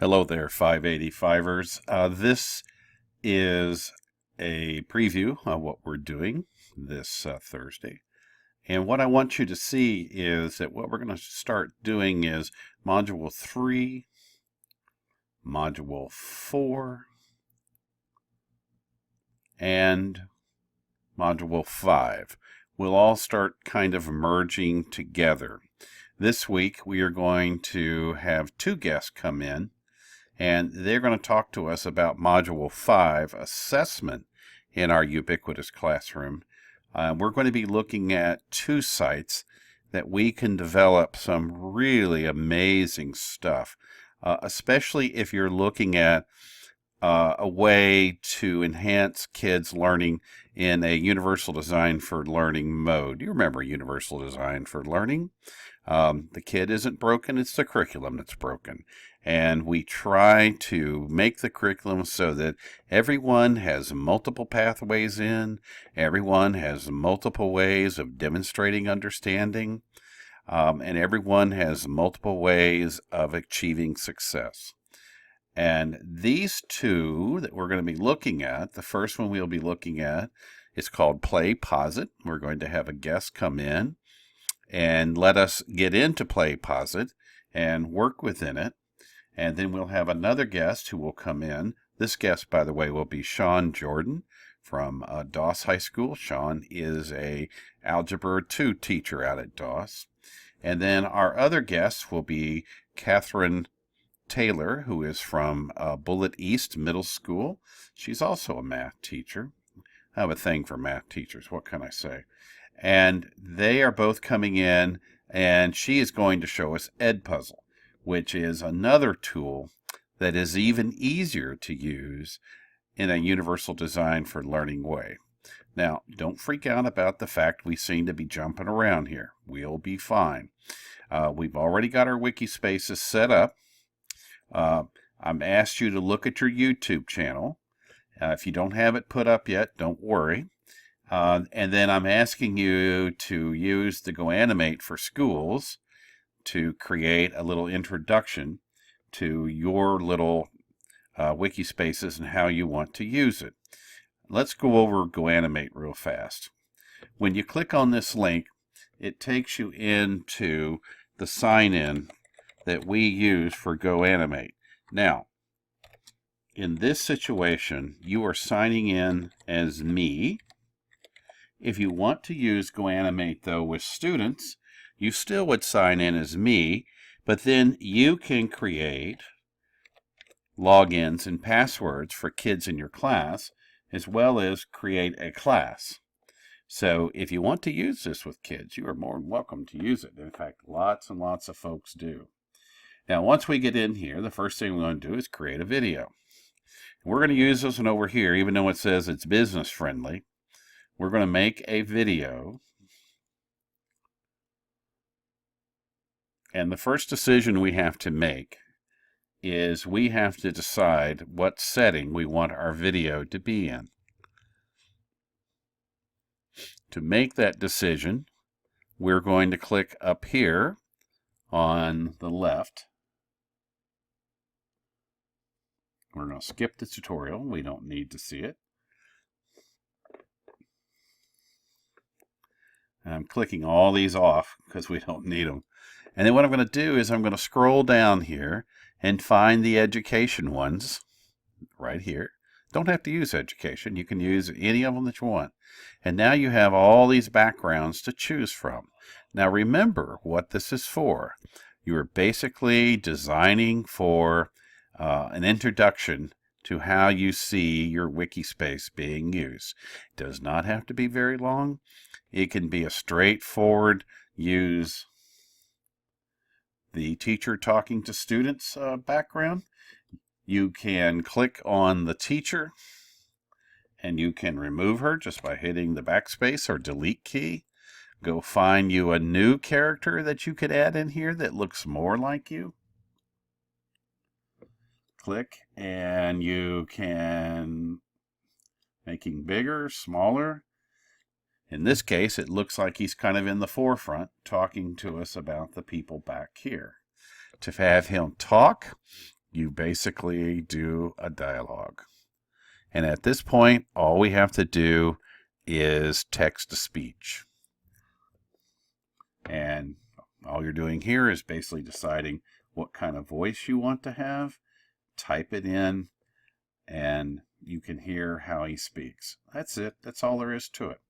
Hello there, 585ers. This is a preview of what we're doing this Thursday. And what I want you to see is that what we're going to start doing is Module 3, Module 4, and Module 5. We'll all start kind of merging together. This week we are going to have two guests come in, and they're going to talk to us about Module 5, Assessment in our Ubiquitous Classroom. We're going to be looking at two sites that we can develop some really amazing stuff, especially if you're looking at a way to enhance kids' learning in a universal design for learning mode. You remember universal design for learning? The kid isn't broken, it's the curriculum that's broken. And we try to make the curriculum so that everyone has multiple pathways in, everyone has multiple ways of demonstrating understanding, and everyone has multiple ways of achieving success. And these two that we're going to be looking at, the first one we'll be looking at is called Play Posit. We're going to have a guest come in and let us get into Play Posit and work within it. And then we'll have another guest who will come in. This guest, by the way, will be Sean Jordan from Doss High School. Sean is a Algebra 2 teacher out at Doss. And then our other guest will be Catherine Taylor, who is from Bullitt East Middle School. She's also a math teacher. I have a thing for math teachers. What can I say? And they are both coming in, and she is going to show us Edpuzzle, which is another tool that is even easier to use in a universal design for learning way. Now, don't freak out about the fact we seem to be jumping around here. We'll be fine. We've already got our wiki spaces set up. I'm asked you to look at your YouTube channel. If you don't have it put up yet, don't worry. And then I'm asking you to use the GoAnimate for Schools to create a little introduction to your little wiki spaces and how you want to use it. Let's go over GoAnimate real fast. When you click on this link, it takes you into the sign-in that we use for GoAnimate. Now, in this situation, you are signing in as me. If you want to use GoAnimate, though, with students, you still would sign in as me, but then you can create logins and passwords for kids in your class, as well as create a class. So if you want to use this with kids, you are more than welcome to use it. In fact, lots and lots of folks do. Now, once we get in here, the first thing we're going to do is create a video. We're going to use this one over here, even though it says it's business friendly. We're going to make a video. And the first decision we have to make is we have to decide what setting we want our video to be in. To make that decision, we're going to click up here on the left. We're going to skip the tutorial. We don't need to see it. And I'm clicking all these off because we don't need them. And then what I'm going to do is I'm going to scroll down here and find the education ones right here. Don't have to use education. You can use any of them that you want. And now you have all these backgrounds to choose from. Now remember what this is for. You are basically designing for an introduction to how you see your wiki space being used. It does not have to be very long. It can be a straightforward use the teacher talking to students background. You can click on the teacher and you can remove her just by hitting the backspace or delete key. Go find you a new character that you could add in here that looks more like you. Click and you can make him bigger, smaller. In this case, it looks like he's kind of in the forefront talking to us about the people back here. To have him talk, you basically do a dialogue. And at this point, all we have to do is text to speech. And all you're doing here is basically deciding what kind of voice you want to have, type it in, and you can hear how he speaks. That's it. That's all there is to it.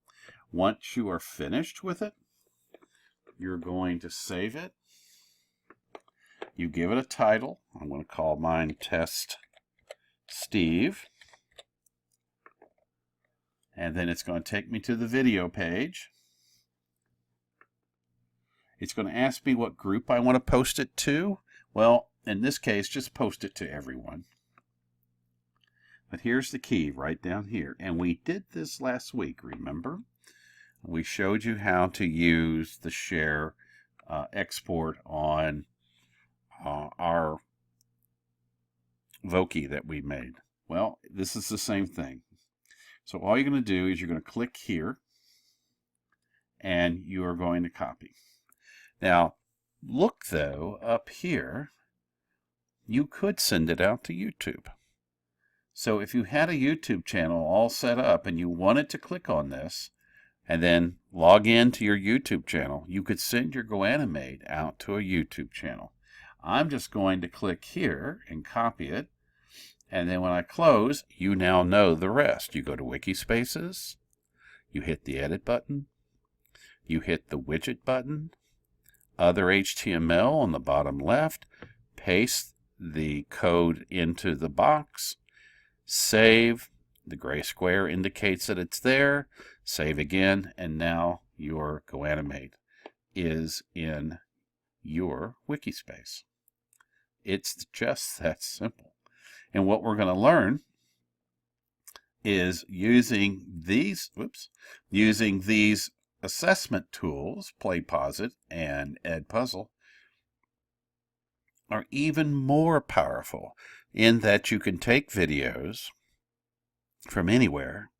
Once you are finished with it, you're going to save it. You give it a title. I'm going to call mine Test Steve. And then it's going to take me to the video page. It's going to ask me what group I want to post it to. Well, in this case, just post it to everyone. But here's the key right down here. And we did this last week, remember? We showed you how to use the share export on our Voki that we made. Well, this is the same thing. So all you're going to do is you're going to click here, and you are going to copy. Now, look, though, up here, you could send it out to YouTube. So if you had a YouTube channel all set up and you wanted to click on this and then log in to your YouTube channel, you could send your GoAnimate out to a YouTube channel. I'm just going to click here and copy it. And then when I close, you now know the rest. You go to Wikispaces, you hit the edit button, you hit the widget button, other HTML on the bottom left, paste the code into the box, save, the gray square indicates that it's there, save again, and now your GoAnimate is in your Wikispace. It's just that simple. And what we're going to learn is using these assessment tools, PlayPosit and Edpuzzle, are even more powerful in that you can take videos from anywhere,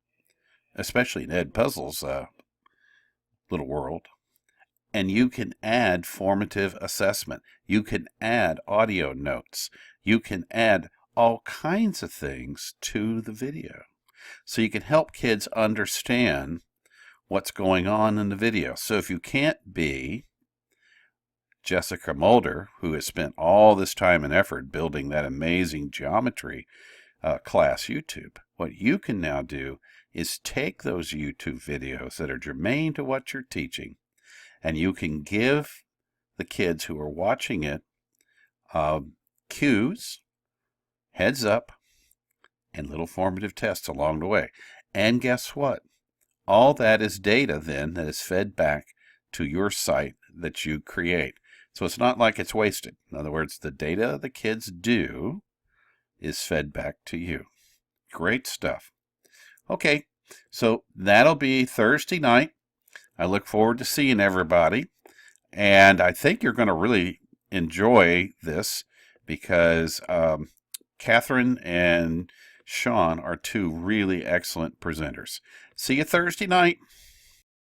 especially in Edpuzzle's little world, and you can add formative assessment. You can add audio notes. You can add all kinds of things to the video. So you can help kids understand what's going on in the video. So if you can't be Jessica Mulder, who has spent all this time and effort building that amazing geometry class YouTube, what you can now do is take those YouTube videos that are germane to what you're teaching, and you can give the kids who are watching it cues, heads up, and little formative tests along the way. And guess what? All that is data then that is fed back to your site that you create. So it's not like it's wasted. In other words, the data the kids do is fed back to you. Great stuff. Okay, so that'll be Thursday night. I look forward to seeing everybody. And I think you're going to really enjoy this because Catherine and Sean are two really excellent presenters. See you Thursday night.